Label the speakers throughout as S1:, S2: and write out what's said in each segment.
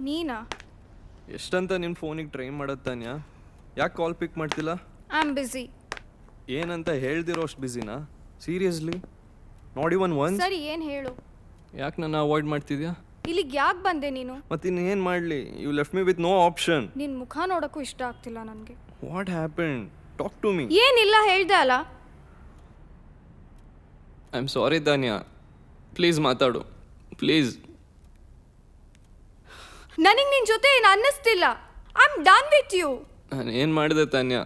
S1: ನೀನಾ?
S2: ಎಷ್ಟಂತ ನಿನ್ನ ಫೋನಿಗೆ ಟ್ರೈ ಮಾಡೋದು ತಾನ್ಯಾ? ಯಾಕೆ ಕಾಲ್ ಪಿಕ್ ಮಾಡ್ತಿಲ್ಲ?
S1: I am busy.
S2: ಏನಂತ ಹೇಳ್ದಿರೋ ಅಷ್ಟು ಬಿಸಿನಾ? ಸೀರಿಯಸ್ಲಿ? Not even once?
S1: ಸರಿ, ಏನು ಹೇಳು.
S2: ಯಾಕೆ ನನ್ನ ಅವಾಯ್ಡ್ ಮಾಡ್ತಿದ್ಯಾ?
S1: ಇಲ್ಲಿಗೆ ಯಾಕೆ ಬಂದೆ ನೀನು?
S2: ಮತ್ತೆ ಇನ್ನೇನು ಮಾಡಲಿ? You left me with no option.
S1: ನಿನ್ನ ಮುಖ ನೋಡೋಕ್ಕೂ ಇಷ್ಟ ಆಗ್ತಿಲ್ಲ ನನಗೆ.
S2: What happen? Talk to me.
S1: ಏನಿಲ್ಲ, ಹೇಳ್ದೆ ಅಲ್ಲ.
S2: I am sorry Tanya, please ಮಾತಾಡು ಪ್ಲೀಸ್.
S1: ನನಗೆ ನಿನ್ನ ಜೊತೆ ಏನು ಅನ್ನಿಸ್ತಿಲ್ಲ. I am done with you.
S2: ನಾನು ಏನು ಮಾಡಿದೆ Tanya?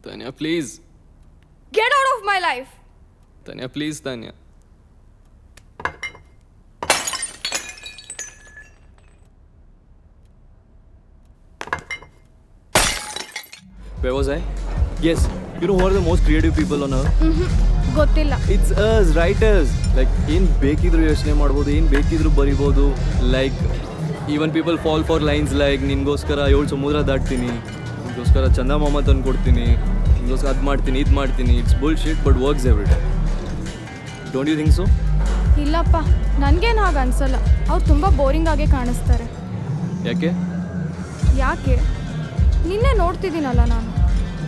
S2: Tanya please.
S1: Get out of my life.
S2: Tanya please Tanya. Where was I? Yes, you know who are the most creative people on earth?
S1: ಗೊತ್ತಿಲ್ಲ.
S2: It's us, writers. Like, ಏನು ಬೇಕಿದ್ರು ಯೋಚನೆ ಮಾಡ್ಬೋದು, ಏನು ಬೇಕಿದ್ರು ಬರಿಬೋದು. Like even people fall for lines like ನಿನ್ಗೋಸ್ಕರ 7 ಸಮುದ್ರ ದಾಟ್ತೀನಿ, ನಿನ್ಗೋಸ್ಕರ ಚಂದಮಾಮ ತಂದು ಕೊಡ್ತೀನಿ, ನಿನ್ಗೋಸ್ಕರ ಅದು ಮಾಡ್ತೀನಿ ಇದು ಮಾಡ್ತೀನಿ. It's bullshit but works every day. Don't you think so?
S1: ಇಲ್ಲಪ್ಪ, ನನಗೇನು ಹಾಗೆ ಅನ್ಸಲ್ಲ. ಅವ್ರು ತುಂಬ ಬೋರಿಂಗ್ ಆಗೇ ಕಾಣಿಸ್ತಾರೆ.
S2: ಯಾಕೆ?
S1: ನಿನ್ನೆ ನೋಡ್ತಿದ್ದೀನಲ್ಲ ನಾನು.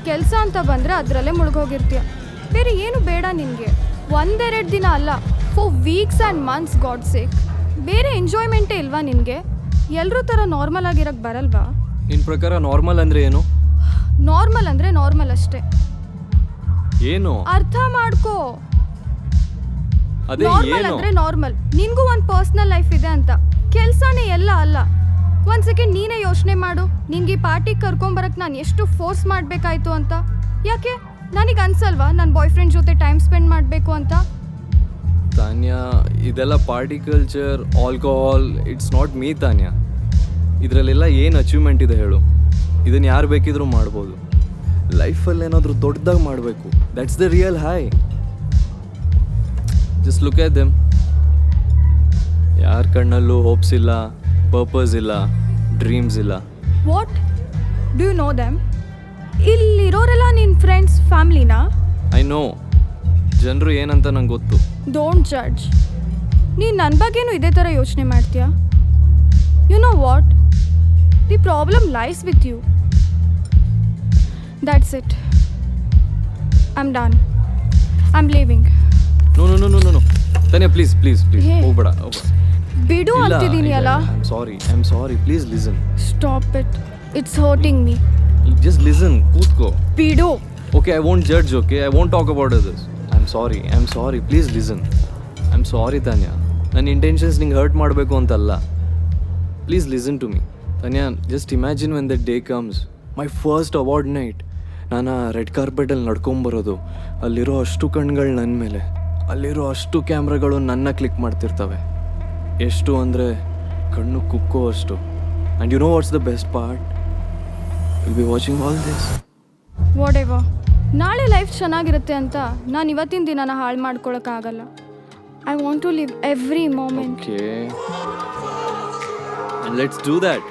S1: ಕೆಲಸ ಅಂತ ಬಂದರೆ ಅದರಲ್ಲೇ ಮುಳುಗೋಗಿರ್ತೀಯ. ಬೇರೆ ಏನು ಬೇಡ ನಿನಗೆ. 1-2 ದಿನ ಅಲ್ಲ, for weeks and months, god sake. ಬೇರೆ ಎಂಜಾಯ್ಮೆಂಟೇ ಇಲ್ವಾ ನಿನಗೆ? ಎಲ್ಲರೂ ಥರ ನಾರ್ಮಲ್ ಆಗಿರೋಕ್ಕೆ ಬರಲ್ವಾ?
S2: ನಿನ್ನ ಪ್ರಕಾರ ನಾರ್ಮಲ್ ಅಂದರೆ ಏನು?
S1: ನಾರ್ಮಲ್ ಅಂದರೆ ನಾರ್ಮಲ್ ಅಷ್ಟೇ.
S2: ಏನು
S1: ಅರ್ಥ ಮಾಡ್ಕೋ.
S2: ಅದೇ
S1: ನಾರ್ಮಲ್
S2: ಏನು?
S1: ಅಂದರೆ ನಾರ್ಮಲ್. ನಿನಗೂ ಒಂದು ಪರ್ಸ್ನಲ್ ಲೈಫ್ ಇದೆ ಅಂತ. ಕೆಲಸನೇ ಎಲ್ಲ ಅಲ್ಲ. ಒಂದು ಸೆಕೆಂಡ್ ನೀನೇ ಯೋಚನೆ ಮಾಡು. ನಿಂಗೆ ಈ ಪಾರ್ಟಿಗೆ ಕರ್ಕೊಂಬರಕ್ಕೆ ನಾನು ಎಷ್ಟು ಫೋರ್ಸ್ ಮಾಡಬೇಕಾಯ್ತು ಅಂತ. ಯಾಕೆ? ನನಗೆ ಅನ್ಸಲ್ವಾ ನನ್ನ ಬಾಯ್ ಫ್ರೆಂಡ್ ಜೊತೆ ಟೈಮ್ ಸ್ಪೆಂಡ್ ಮಾಡಬೇಕು ಅಂತ?
S2: ತಾನ್ಯಾ, ಇದೆಲ್ಲ party culture, alcohol, it's not me Tanya. ಇದರಲ್ಲೆಲ್ಲ ಏನು ಅಚೀವ್ಮೆಂಟ್ ಇದೆ ಹೇಳು? ಇದನ್ನು ಯಾರು ಬೇಕಿದ್ರೂ ಮಾಡ್ಬೋದು. ಲೈಫಲ್ಲಿ ಏನಾದರೂ ದೊಡ್ಡದಾಗಿ ಮಾಡಬೇಕು. That's the real high. Just look at them. ಯಾರ ಕಣ್ಣಲ್ಲೂ ಹೋಪ್ಸ್ ಇಲ್ಲ, ಪರ್ಪಸ್ ಇಲ್ಲ, ಡ್ರೀಮ್ಸ್ ಇಲ್ಲ.
S1: What do you know them? ಇಲ್ಲಿರೋರೆಲ್ಲ ನಿನ್ನ ಫ್ರೆಂಡ್ಸ್, ಫ್ಯಾಮ್ಲಿನಾ?
S2: I know. ಜನರು ಏನಂತ ನಂಗೆ ಗೊತ್ತು.
S1: Don't judge. ನೀನು ನನ್ನ ಬಗ್ಗೆನೂ ಇದೇ ಥರ ಯೋಚನೆ ಮಾಡ್ತೀಯಾ? You know what? The problem lies with you. That's it. I am done. I am leaving.
S2: No no no no no no Tanya, please please please
S1: hey.
S2: ಹೋಗ್ಬೇಡ.
S1: ಬಿಡು ಅಂತಿದ್ದೀನಿ ಅಲ್ಲ.
S2: I am sorry please listen.
S1: Stop it. It's hurting me.
S2: Just listen, ಕೂತ್ಕೋ.
S1: ಬಿಡು.
S2: Okay, I won't judge, okay? I won't talk about this. I'm sorry. Please listen. I'm sorry, Tanya. ನನ್ನ intentions ನಿಂಗೆ hurt ಮಾಡಬೇಕು ಅಂತಲ್ಲ. Please listen to me. Tanya, just imagine when that day comes, my first award night. ನಾನು red ಕಾರ್ಪೆಟಲ್ಲಿ ನಡ್ಕೊಂಬರೋದು, ಅಲ್ಲಿರೋ ಅಷ್ಟು ಕಣ್ಗಳು ನನ್ನ ಮೇಲೆ, ಅಲ್ಲಿರೋ ಅಷ್ಟು ಕ್ಯಾಮ್ರಾಗಳು ನನ್ನ ಕ್ಲಿಕ್ ಮಾಡ್ತಿರ್ತವೆ. ಎಷ್ಟು ಅಂದರೆ ಕಣ್ಣು ಕುಕ್ಕೋ ಅಷ್ಟು. And you know what's the best part? Will be watching all this.
S1: Whatever. ನಾಳೆ ಲೈಫ್ ಚೆನ್ನಾಗಿರುತ್ತೆ ಅಂತ ನಾನು ಇವತ್ತಿನ ದಿನನ ಹಾಳು ಮಾಡ್ಕೊಳಕ್ಕಾಗಲ್ಲ. I want to live every moment.
S2: Okay. And let's do that.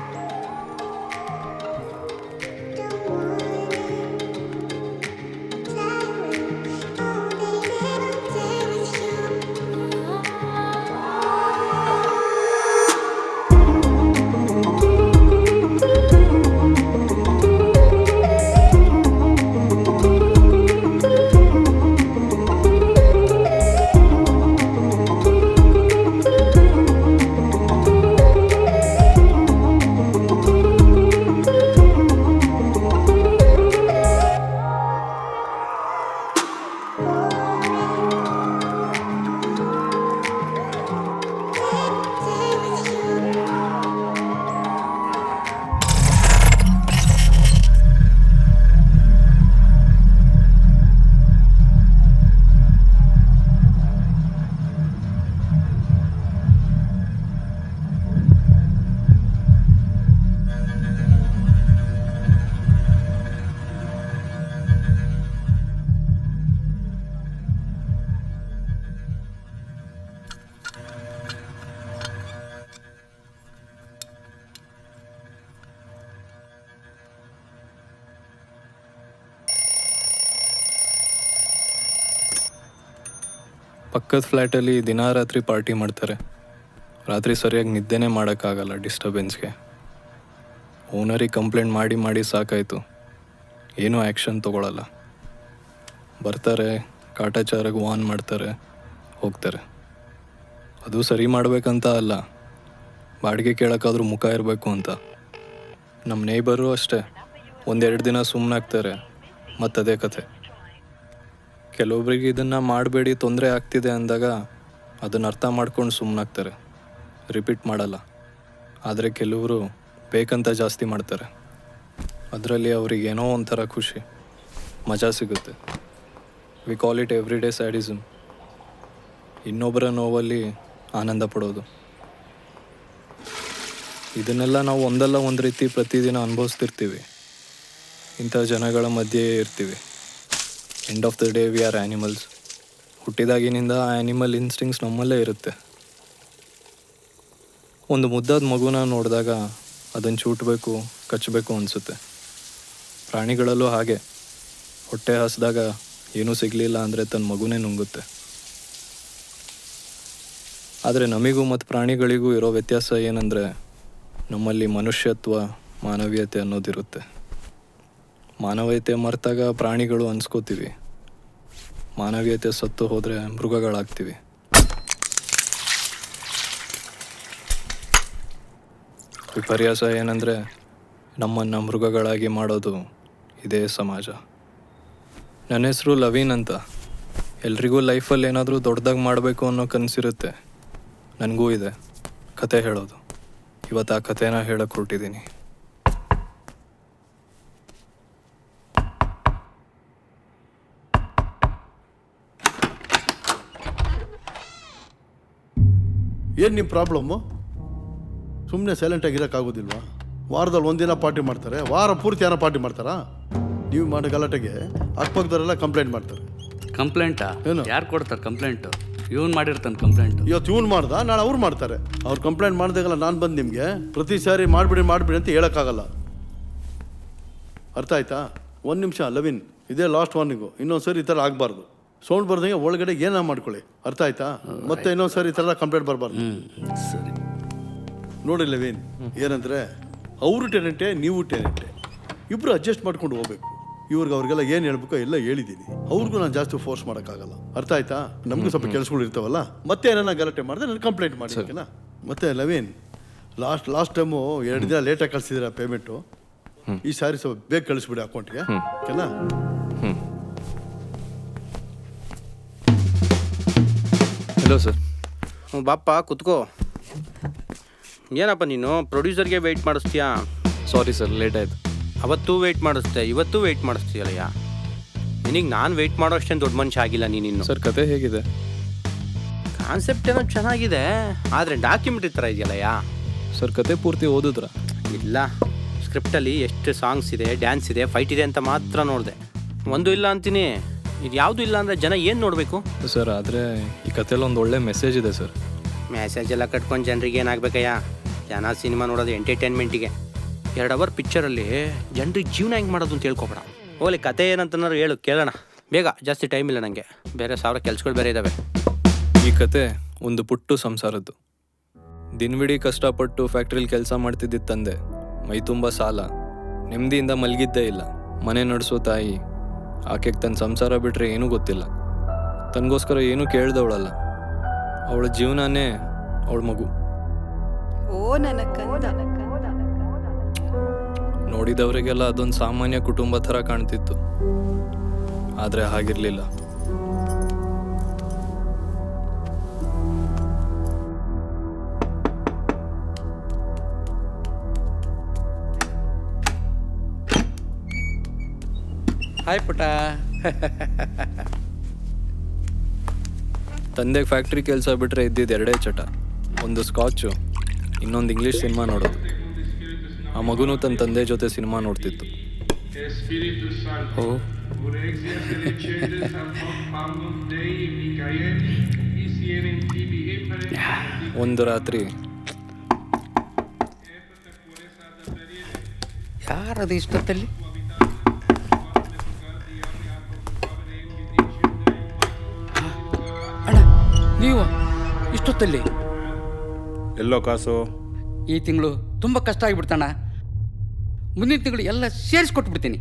S3: ಪಕ್ಕದ ಫ್ಲ್ಯಾಟಲ್ಲಿ ದಿನ ರಾತ್ರಿ ಪಾರ್ಟಿ ಮಾಡ್ತಾರೆ. ರಾತ್ರಿ ಸರಿಯಾಗಿ ನಿದ್ದೆನೇ ಮಾಡೋಕ್ಕಾಗಲ್ಲ ಡಿಸ್ಟರ್ಬೆನ್ಸ್ಗೆ. ಓನರಿಗೆ ಕಂಪ್ಲೇಂಟ್ ಮಾಡಿ ಮಾಡಿ ಸಾಕಾಯಿತು. ಏನೂ ಆ್ಯಕ್ಷನ್ ತೊಗೊಳಲ್ಲ. ಬರ್ತಾರೆ, ಕಾಟಾಚಾರಕ್ಕೆ ವಾನ್ ಮಾಡ್ತಾರೆ, ಹೋಗ್ತಾರೆ. ಅದು ಸರಿ ಮಾಡಬೇಕಂತ ಅಲ್ಲ, ಬಾಡಿಗೆ ಕೇಳೋಕ್ಕಾದ್ರೂ ಮುಖ ಇರಬೇಕು ಅಂತ. ನಮ್ಮ ನೇಬರು ಅಷ್ಟೇ, ಒಂದೆರಡು ದಿನ ಸುಮ್ಮನಾಗ್ತಾರೆ, ಮತ್ತದೇ ಕಥೆ. ಕೆಲವೊಬ್ರಿಗೆ ಇದನ್ನು ಮಾಡಬೇಡಿ, ತೊಂದರೆ ಆಗ್ತಿದೆ ಅಂದಾಗ ಅದನ್ನು ಅರ್ಥ ಮಾಡ್ಕೊಂಡು ಸುಮ್ಮನಾಗ್ತಾರೆ, ರಿಪೀಟ್ ಮಾಡಲ್ಲ. ಆದರೆ ಕೆಲವರು ಬೇಕಂತ ಜಾಸ್ತಿ ಮಾಡ್ತಾರೆ. ಅದರಲ್ಲಿ ಅವ್ರಿಗೆ ಏನೋ ಒಂಥರ ಖುಷಿ, ಮಜಾ ಸಿಗುತ್ತೆ. We call it every day sadism. ಇನ್ನೊಬ್ಬರ ನೋವಲ್ಲಿ ಆನಂದ ಪಡೋದು. ಇದನ್ನೆಲ್ಲ ನಾವು ಒಂದಲ್ಲ ಒಂದು ರೀತಿ ಪ್ರತಿದಿನ ಅನುಭವಿಸ್ತಿರ್ತೀವಿ. ಇಂಥ ಜನಗಳ ಮಧ್ಯೆಯೇ ಇರ್ತೀವಿ. End of the day we are animals. ಹುಟ್ಟಿದಾಗಿನಿಂದ ಆ ಆ್ಯನಿಮಲ್ ಇನ್ಸ್ಟಿಂಕ್ಟ್ಸ್ ನಮ್ಮಲ್ಲೇ ಇರುತ್ತೆ. ಒಂದು ಮುದ್ದಾದ ಮಗುನ ನೋಡಿದಾಗ ಅದನ್ನು ಚೂಟಬೇಕು, ಕಚ್ಚಬೇಕು ಅನಿಸುತ್ತೆ. ಪ್ರಾಣಿಗಳಲ್ಲೂ ಹಾಗೆ. ಹೊಟ್ಟೆ ಹಸಿದಾಗ ಏನೂ ಸಿಗಲಿಲ್ಲ ಅಂದರೆ ತನ್ನ ಮಗುನೇ ನುಂಗುತ್ತೆ. ಆದರೆ ನಮಗೂ ಮತ್ತು ಪ್ರಾಣಿಗಳಿಗೂ ಇರೋ ವ್ಯತ್ಯಾಸ ಏನಂದರೆ, ನಮ್ಮಲ್ಲಿ ಮನುಷ್ಯತ್ವ, ಮಾನವೀಯತೆ ಅನ್ನೋದಿರುತ್ತೆ. ಮಾನವೀಯತೆ ಮರೆತಾಗ ಪ್ರಾಣಿಗಳು ಅನ್ಸ್ಕೋತೀವಿ. ಮಾನವೀಯತೆ ಸತ್ತು ಹೋದರೆ ಮೃಗಗಳಾಗ್ತೀವಿ. ವಿಪರ್ಯಾಸ ಏನಂದರೆ, ನಮ್ಮನ್ನು ಮೃಗಗಳಾಗಿ ಮಾಡೋದು ಇದೇ ಸಮಾಜ. ನನ್ನ ಹೆಸರು ಲವೀನ್ ಅಂತ. ಎಲ್ರಿಗೂ ಲೈಫಲ್ಲಿ ಏನಾದರೂ ದೊಡ್ಡದಾಗಿ ಮಾಡಬೇಕು ಅನ್ನೋ ಕನಸಿರುತ್ತೆ. ನನಗೂ ಇದೆ ಕತೆ ಹೇಳೋದು. ಇವತ್ತು ಆ ಕಥೆನ ಹೇಳಕ್ಕೆ ಹೊರಟಿದ್ದೀನಿ.
S4: ಏನು ನಿಮ್ಮ ಪ್ರಾಬ್ಲಮ್ಮು? ಸುಮ್ಮನೆ ಸೈಲೆಂಟಾಗಿರೋಕ್ಕಾಗೋದಿಲ್ವಾ? ವಾರದಲ್ಲಿ ಒಂದಿನ ಪಾರ್ಟಿ ಮಾಡ್ತಾರೆ, ವಾರ ಪೂರ್ತಿ ಏನೋ ಪಾರ್ಟಿ ಮಾಡ್ತಾರಾ? ನೀವು ಮಾಡೋ ಗಲಾಟೆಗೆ ಅಕ್ಕಪಕ್ಕದವರೆಲ್ಲ ಕಂಪ್ಲೇಂಟ್ ಮಾಡ್ತಾರೆ.
S5: ಕಂಪ್ಲೇಂಟಾ?
S4: ಏನು?
S5: ಯಾರು ಕೊಡ್ತಾರೆ ಕಂಪ್ಲೇಂಟು? ಇವನು ಮಾಡಿರ್ತಾನೆ ಕಂಪ್ಲೇಂಟು.
S4: ಇವತ್ತು ಇವ್ನು ಮಾಡ್ದ, ನಾಳೆ ಅವ್ರು ಮಾಡ್ತಾರೆ. ಅವ್ರು ಕಂಪ್ಲೇಂಟ್ ಮಾಡಿದಾಗಲ್ಲ ನಾನು ಬಂದು ನಿಮಗೆ ಪ್ರತಿ ಸಾರಿ ಮಾಡಿಬಿಡಿ ಅಂತ ಹೇಳೋಕ್ಕಾಗಲ್ಲ. ಅರ್ಥ ಆಯ್ತಾ? ಒಂದು ನಿಮಿಷ ಲವಿನ್, ಇದೇ ಲಾಸ್ಟ್ ವಾರ್ನಿಂಗು. ಇನ್ನೊಂದು ಸರಿ ಈ ಥರ ಆಗಬಾರ್ದು. ಸೌಂಡ್ ಬರ್ದಂಗೆ ಒಳಗಡೆ ಏನೋ ಮಾಡ್ಕೊಳ್ಳಿ. ಅರ್ಥ ಆಯ್ತಾ? ಮತ್ತೆ ಇನ್ನೊಂದು ಸರಿ ಈ ಥರ ಕಂಪ್ಲೇಂಟ್ ಬರಬಾರ್ದು.
S5: ಸರಿ.
S4: ನೋಡಿ ಲವಿನ್, ಏನಂದರೆ ಅವರು ಟೆನೆಂಟೆ, ನೀವು ಟೆನೆಂಟೆ, ಇಬ್ಬರು ಅಡ್ಜಸ್ಟ್ ಮಾಡ್ಕೊಂಡು ಹೋಗ್ಬೇಕು. ಅವ್ರಿಗೆಲ್ಲ ಏನು ಹೇಳ್ಬೇಕೋ ಎಲ್ಲ ಹೇಳಿದ್ದೀನಿ. ಅವ್ರಿಗೂ ನಾನು ಜಾಸ್ತಿ ಫೋರ್ಸ್ ಮಾಡೋಕ್ಕಾಗಲ್ಲ. ಅರ್ಥ ಆಯ್ತಾ? ನಮಗೂ ಸ್ವಲ್ಪ ಕೆಲಸಗಳು ಇರ್ತಾವಲ್ಲ. ಮತ್ತೆ ಏನಾರ ಗಲಾಟೆ ಮಾಡಿದ್ರೆ ನಾನು ಕಂಪ್ಲೇಂಟ್ ಮಾಡಿದ್ದೀನಾ? ಮತ್ತೆ ಲವೀನ್, ಲಾಸ್ಟ್ ಟೈಮು 2 ದಿನ ಲೇಟಾಗಿ ಕಳಿಸಿದ್ದೀರಾ ಪೇಮೆಂಟು. ಈ ಸಾರಿ ಸ್ವಲ್ಪ ಬೇಗ ಕಳಿಸ್ಬಿಡಿ ಅಕೌಂಟ್ಗೆ, ಓಕೆನಾ?
S2: Hello sir.
S6: ಬಾಪ್ಪ ಕುತ್ಕೋ. ಏನಪ್ಪ ನೀನು ಪ್ರೊಡ್ಯೂಸರ್ಗೆ ವೆಯ್ಟ್ ಮಾಡಿಸ್ತೀಯಾ?
S2: ಸಾರಿ ಸರ್, ಲೇಟ್ ಆಯಿತು.
S6: ಅವತ್ತು ವೆಯ್ಟ್ ಮಾಡಿಸ್ದೆ, ಇವತ್ತು ವೆಯ್ಟ್ ಮಾಡಿಸ್ತೀಯಲ್ಲಯ್ಯ. ನಿನಗೆ ನಾನು ವೆಯ್ಟ್ ಮಾಡೋ ಅಷ್ಟೇನು ದೊಡ್ಡ ಮನುಷ್ಯ ಆಗಿಲ್ಲ ನೀನಿನ್ನು.
S2: ಸರ್, ಕತೆ ಹೇಗಿದೆ?
S6: ಕಾನ್ಸೆಪ್ಟ್ ಏನೋ ಚೆನ್ನಾಗಿದೆ, ಆದರೆ ಡಾಕ್ಯುಮೆಂಟ್ರಿ ಥರ ಇದೆಯಲ್ಲಯ್ಯ.
S2: ಸರ್, ಕತೆ ಪೂರ್ತಿ ಓದಿದ್ರ?
S6: ಇಲ್ಲ, ಸ್ಕ್ರಿಪ್ಟಲ್ಲಿ ಎಷ್ಟು ಸಾಂಗ್ಸ್ ಇದೆ, ಡ್ಯಾನ್ಸ್ ಇದೆ, ಫೈಟ್ ಇದೆ ಅಂತ ಮಾತ್ರ ನೋಡಿದೆ. ಒಂದು ಇಲ್ಲ ಅಂತೀನಿ. ಇದು ಯಾವುದೂ ಇಲ್ಲ ಅಂದರೆ ಜನ ಏನು ನೋಡಬೇಕು?
S2: ಸರ್, ಆದರೆ ಈ ಕಥೆಯಲ್ಲಿ ಒಂದು ಒಳ್ಳೆ ಮೆಸೇಜ್ ಇದೆ ಸರ್.
S6: ಮೆಸೇಜ್ ಎಲ್ಲ ಕಟ್ಕೊಂಡು ಜನರಿಗೆ ಏನಾಗಬೇಕಯ್ಯ? ಜನ ಸಿನಿಮಾ ನೋಡೋದು ಎಂಟರ್ಟೈನ್ಮೆಂಟಿಗೆ. 2 ಅವರ್ ಪಿಕ್ಚರಲ್ಲಿ ಜನರಿಗೆ ಜೀವನ ಹೆಂಗೆ ಮಾಡೋದು ಅಂತ ಹೇಳ್ಕೊಬೇಡ. ಹೋಗ್ಲಿ, ಕತೆ ಏನಂತನಾರು ಹೇಳು, ಕೇಳೋಣ ಬೇಗ. ಜಾಸ್ತಿ ಟೈಮ್ ಇಲ್ಲ ನನಗೆ, ಬೇರೆ 1000 ಕೆಲಸಗಳು ಬೇರೆ ಇದ್ದಾವೆ.
S3: ಈ ಕತೆ ಒಂದು ಪುಟ್ಟು ಸಂಸಾರದ್ದು. ದಿನವಿಡೀ ಕಷ್ಟಪಟ್ಟು ಫ್ಯಾಕ್ಟ್ರಿಲಿ ಕೆಲಸ ಮಾಡ್ತಿದ್ದಿದ್ದ ತಂದೆ, ಮೈ ತುಂಬ ಸಾಲ, ನೆಮ್ಮದಿಯಿಂದ ಮಲಗಿದ್ದೇ ಇಲ್ಲ. ಮನೆ ನಡೆಸೋ ತಾಯಿ, ಆಕೆಗೆ ತನ್ನ ಸಂಸಾರ ಬಿಟ್ಟರೆ ಏನೂ ಗೊತ್ತಿಲ್ಲ. ತನಗೋಸ್ಕರ ಏನೂ ಕೇಳ್ದವಳಲ್ಲ. ಅವಳ ಜೀವನನೇ ಅವಳ ಮಗು.
S7: ಓ ನನ್ನ ಕಂದ.
S3: ನೋಡಿದವರಿಗೆಲ್ಲ ಅದೊಂದು ಸಾಮಾನ್ಯ ಕುಟುಂಬ ಥರ ಕಾಣ್ತಿತ್ತು. ಆದರೆ ಹಾಗಿರಲಿಲ್ಲ.
S6: ಹಾಯ್ ಪುಟ.
S3: ತಂದೆಗೆ ಫ್ಯಾಕ್ಟ್ರಿ ಕೆಲಸ ಬಿಟ್ಟರೆ ಇದ್ದಿದ್ದು 2 ಚಟ. ಒಂದು ಸ್ಕಾಚು, ಇನ್ನೊಂದು ಇಂಗ್ಲೀಷ್ ಸಿನಿಮಾ ನೋಡೋದು. ಆ ಮಗುನೂ ತನ್ನ ತಂದೆ ಜೊತೆ ಸಿನಿಮಾ ನೋಡ್ತಿತ್ತು. ಒಂದು ರಾತ್ರಿ
S6: ಯಾರದು ಇಷ್ಟೊತ್ತಲ್ಲಿ? ಅಣ್ಣ
S8: ನೀವು ಇಷ್ಟೊತ್ತಲ್ಲಿ?
S9: ಎಲ್ಲೋ ಕಾಸು?
S8: ಈ ತಿಂಗಳು ತುಂಬ ಕಷ್ಟ ಆಗಿಬಿಡ್ತಣ್ಣ. ಮುಂದಿನ ತಿಂಗಳು ಎಲ್ಲ ಸೇರಿಸ್ಕೊಟ್ಬಿಡ್ತೀನಿ.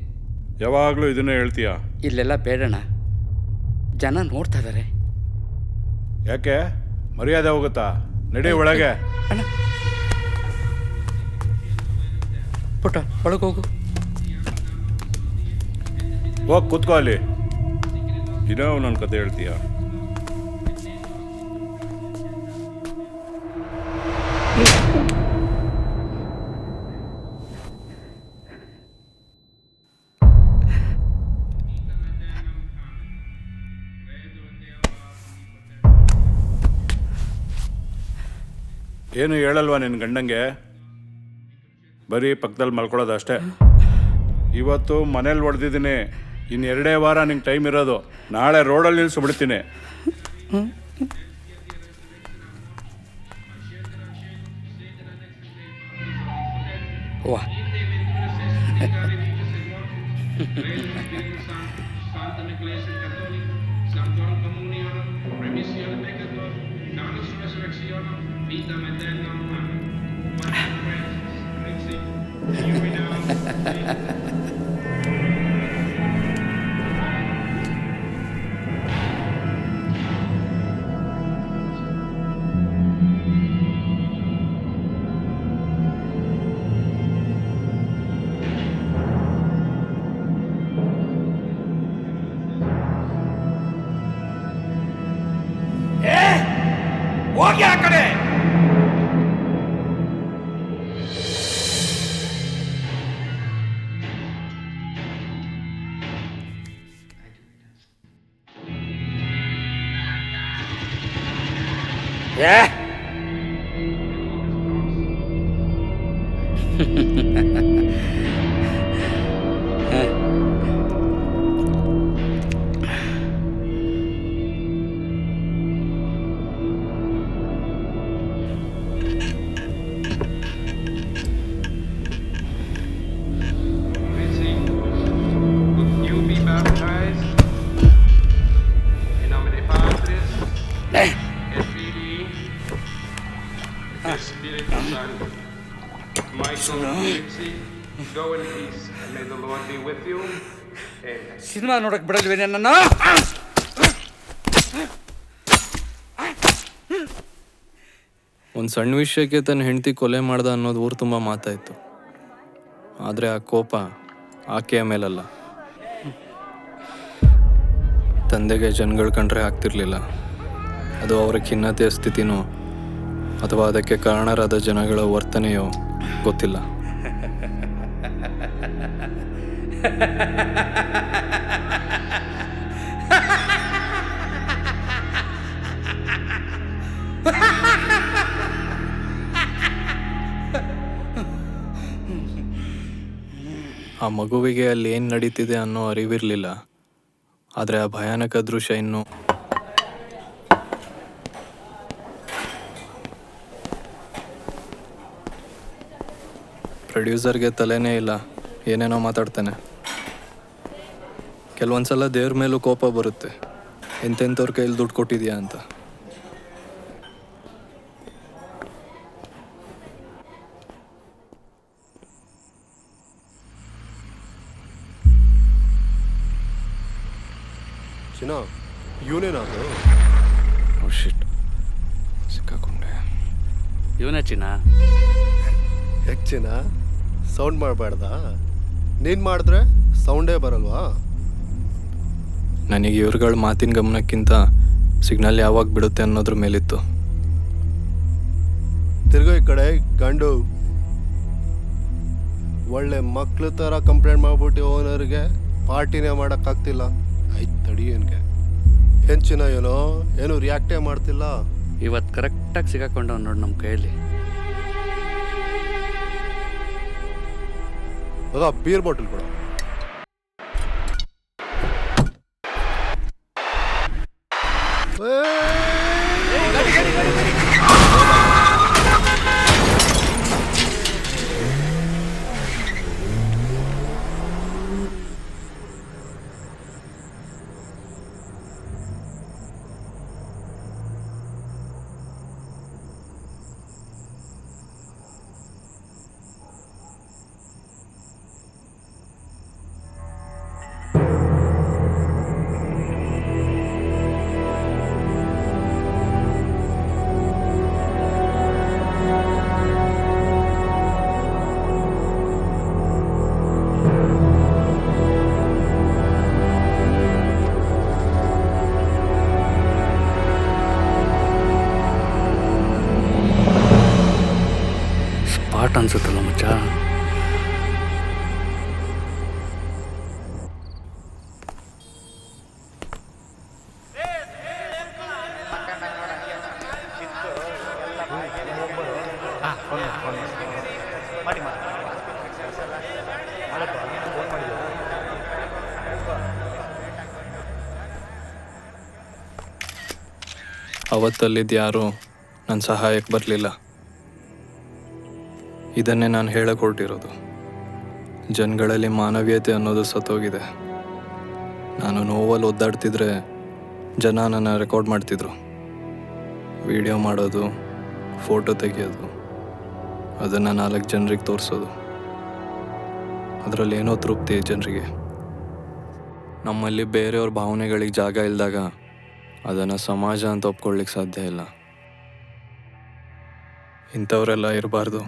S9: ಯಾವಾಗಲೂ ಇದನ್ನೇ ಹೇಳ್ತೀಯಾ?
S8: ಇಲ್ಲೆಲ್ಲ ಬೇಡಣ್ಣ, ಜನ ನೋಡ್ತಾ ಇದ್ದಾರೆ.
S9: ಯಾಕೆ ಮರ್ಯಾದೆ ಹೋಗುತ್ತಾ? ನಡಿ ಒಳಗೆ.
S8: ಅಣ್ಣ ಪುಟ್ಟ ಒಳಗೆ ಹೋಗು.
S9: ಹೋಗಿ ಕೂತ್ಕೋ ಅಲ್ಲಿ. ದಿನ ನನ್ನ ಕತೆ ಹೇಳ್ತೀಯಾ? ಏನು ಹೇಳಲ್ವಾ ನಿನ್ನ ಗಂಡಂಗೆ? ಬರೀ ಪಕ್ಕದಲ್ಲಿ ಮಲ್ಕೊಳ್ಳೋದು ಅಷ್ಟೇ. ಇವತ್ತು ಮನೇಲಿ ಹೊಡೆದಿದ್ದೀನಿ, ಇನ್ನು 2 ವಾರ ನಿಂಗೆ ಟೈಮ್ ಇರೋದು. ನಾಳೆ ರೋಡಲ್ಲಿ ನಿಲ್ಲಿಸ್ಬಿಡ್ತೀನಿ.
S8: ವಾ ಹೋಗಿ ಆ ಕಡೆ. ಸಿನಿಮಾ ನೋಡಕ್ ಬಿಡಲ್ವೇನೆ ನನ್ನ?
S3: ಒಂದು ಸಣ್ಣ ವಿಷಯಕ್ಕೆ ತನ್ನ ಹೆಂಡತಿ ಕೊಲೆ ಮಾಡ್ದ ಅನ್ನೋದು ಊರು ತುಂಬ ಮಾತಾಯಿತು. ಆದರೆ ಆ ಕೋಪ ಆಕೆಯ ಮೇಲಲ್ಲ, ತಂದೆಗೆ ಜನಗಳು ಕಂಡ್ರೆ ಆಗ್ತಿರ್ಲಿಲ್ಲ. ಅದು ಅವರ ಖಿನ್ನತೆಯ ಸ್ಥಿತಿನೋ ಅಥವಾ ಅದಕ್ಕೆ ಕಾರಣರಾದ ಜನಗಳ ವರ್ತನೆಯೋ ಗೊತ್ತಿಲ್ಲ. ಆ ಮಗುವಿಗೆ ಅಲ್ಲಿ ಏನು ನಡೀತಿದೆ ಅನ್ನೋ ಅರಿವಿರಲಿಲ್ಲ. ಆದರೆ ಆ ಭಯಾನಕ ದೃಶ್ಯ ಇನ್ನೂ ಪ್ರೊಡ್ಯೂಸರ್ಗೆ ತಲೆನೇ ಇಲ್ಲ, ಏನೇನೋ ಮಾತಾಡ್ತಾನೆ. ಕೆಲವೊಂದ್ಸಲ ದೇವ್ರ ಮೇಲೂ ಕೋಪ ಬರುತ್ತೆ, ಎಂತೆಂಥವ್ರ ಕೈಯಲ್ಲಿ ದುಡ್ಡು ಕೊಟ್ಟಿದ್ಯಾ ಅಂತ.
S10: ಚಿನ್ನ ಇವನೇನಾದ್ರು?
S3: ಶಿಟ್, ಸಿಕ್ಕಾಕೊಂಡೆ.
S5: ಇವನೇ ಚಿನ್ನ.
S10: ಯಾಕೆ ಚಿನ್ನ ಸೌಂಡ್ ಮಾಡಬಾರ್ದ? ನೀನು ಮಾಡಿದ್ರೆ ಸೌಂಡೇ ಬರಲ್ವಾ?
S3: ನನಗೆ ಇವ್ರುಗಳ ಮಾತಿನ ಗಮನಕ್ಕಿಂತ ಸಿಗ್ನಲ್ ಯಾವಾಗ ಬಿಡುತ್ತೆ ಅನ್ನೋದ್ರ ಮೇಲಿತ್ತು.
S10: ತಿರ್ಗೋ ಈ ಕಡೆ ಗಂಡು ಒಳ್ಳೆ ಮಕ್ಳು ಥರ ಕಂಪ್ಲೇಂಟ್ ಮಾಡ್ಬಿಟ್ಟು ಓನರ್ಗೆ ಪಾರ್ಟಿನೇ ಮಾಡೋಕ್ಕಾಗ್ತಿಲ್ಲ. ಆಯ್ತು ತಡಿ ಏನ್ಗೆ ಏನು ಚಿನ್ನ ಏನು ರಿಯಾಕ್ಟೇ ಮಾಡ್ತಿಲ್ಲ.
S5: ಇವತ್ತು ಕರೆಕ್ಟಾಗಿ ಸಿಗಾಕೊಂಡವ್ ನೋಡಿ ನಮ್ಮ ಕೈಯಲ್ಲಿ.
S10: ಮಗ ಬೀರ್ ಬಾಟಲ್ ಕೊಡ.
S5: ಹಾಟ್ ಅನ್ಸುತ್ತಲ್ಲ ಮಚ್ಚ.
S3: ಅವತ್ತಲ್ಲಿದ್ದು ಯಾರೂ ನನ್ನ ಸಹಾಯಕ್ಕೆ ಬರಲಿಲ್ಲ. ಇದನ್ನೇ ನಾನು ಹೇಳಕ್ಕೆ ಹೊರಟಿರೋದು. ಜನಗಳಲ್ಲಿ ಮಾನವೀಯತೆ ಅನ್ನೋದು ಸತ್ತೋಗಿದೆ. ನಾನು ನೋವಲ್ಲಿ ಒದ್ದಾಡ್ತಿದ್ರೆ ಜನ ನನ್ನ ರೆಕಾರ್ಡ್ ಮಾಡ್ತಿದ್ರು. ವಿಡಿಯೋ ಮಾಡೋದು, ಫೋಟೋ ತೆಗೆಯೋದು, ಅದನ್ನು 4 ಜನರಿಗೆ ತೋರಿಸೋದು. ಅದರಲ್ಲಿ ಏನೋ ತೃಪ್ತಿ ಜನರಿಗೆ. ನಮ್ಮಲ್ಲಿ ಬೇರೆಯವ್ರ ಭಾವನೆಗಳಿಗೆ ಜಾಗ ಇಲ್ದಾಗ ಅದನ್ನು ಸಮಾಜ ಅಂತ ಒಪ್ಕೊಳ್ಳಿಕ್ಕೆ ಸಾಧ್ಯ ಇಲ್ಲ. ಇಂಥವರೆಲ್ಲ ಇರಬಾರ್ದು.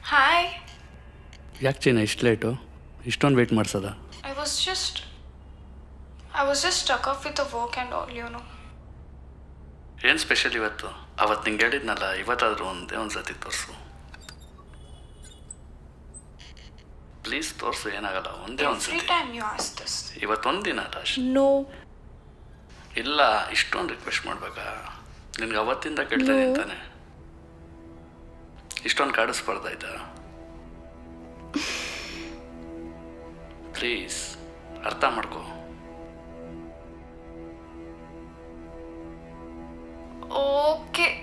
S1: ಹಾಯ್.
S5: ಯಾಕೆ ಚೀನಾ ಇಷ್ಟು ಲೇಟು? ಇಷ್ಟೊಂದು ವೆಯ್ಟ್ ಮಾಡ್ಸೋದ?
S1: I was just stuck up with the work and all, you know.
S5: ಏನು ಸ್ಪೆಷಲ್ ಇವತ್ತು? ಅವತ್ತು ನಿಂಗೆ ಹೇಳಿದ್ನಲ್ಲ, ಇವತ್ತಾದರೂ ಒಂದೇ ಒಂದು ಸತಿ ತೋರಿಸು ಪ್ಲೀಸ್. ತೋರಿಸು, ಏನಾಗಲ್ಲ, ಒಂದೇ ಒಂದು ಸತಿ.
S1: Every time you ask this.
S5: ಇವತ್ತೊಂದು ದಿನ ಅಲ್ಲ ಅಷ್ಟೇ.
S1: No.
S5: ಇಲ್ಲ, ಇಷ್ಟೊಂದು ರಿಕ್ವೆಸ್ಟ್ ಮಾಡ್ಬೇಕಾ? ನಿನ್ಗೆ ಅವತ್ತಿಂದ ಕೇಳ್ತಾನೆ ಅಂತಾನೆ. ಇಷ್ಟೊಂದು ಕಾಡಿಸ್ಬಾರ್ದಾಯ್ತಾ? ಪ್ಲೀಸ್ ಅರ್ಥ ಮಾಡ್ಕೋ.
S1: Okay.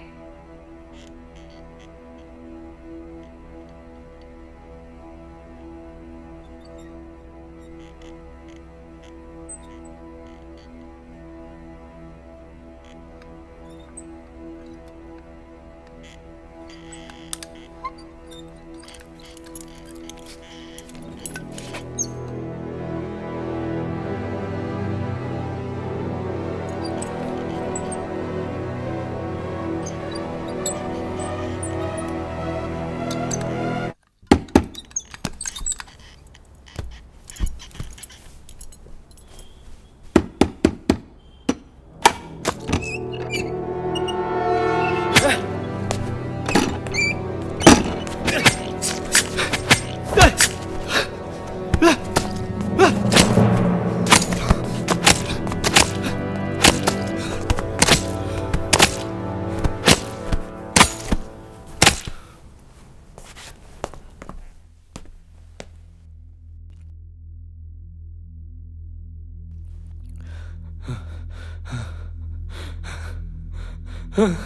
S2: Tanya,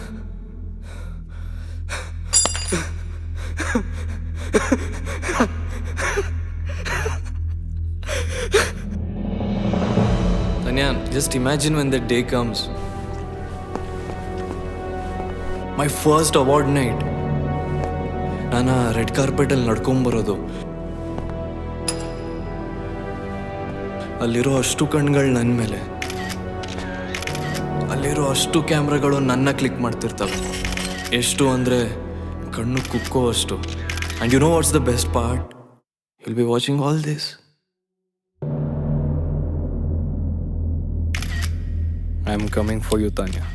S2: just imagine when that day comes. My first award night. ನಾನು ರೆಡ್ ಕಾರ್ಪೆಟಲ್ಲಿ ನಡ್ಕೊಂಬರೋದು, ಅಲ್ಲಿರೋ ಅಷ್ಟು ಕಣ್ಗಳು ನನ್ನ ಮೇಲೆ, ಅಲ್ಲಿರೋ ಅಷ್ಟು ಕ್ಯಾಮ್ರಾಗಳು ನನ್ನ ಕ್ಲಿಕ್ ಮಾಡ್ತಿರ್ತವೆ. ಎಷ್ಟು ಅಂದರೆ ಕಣ್ಣು ಕುಕ್ಕೋ ಅಷ್ಟು. And you know what's the best part? Will be watching all this.
S3: I am coming for you, Tanya.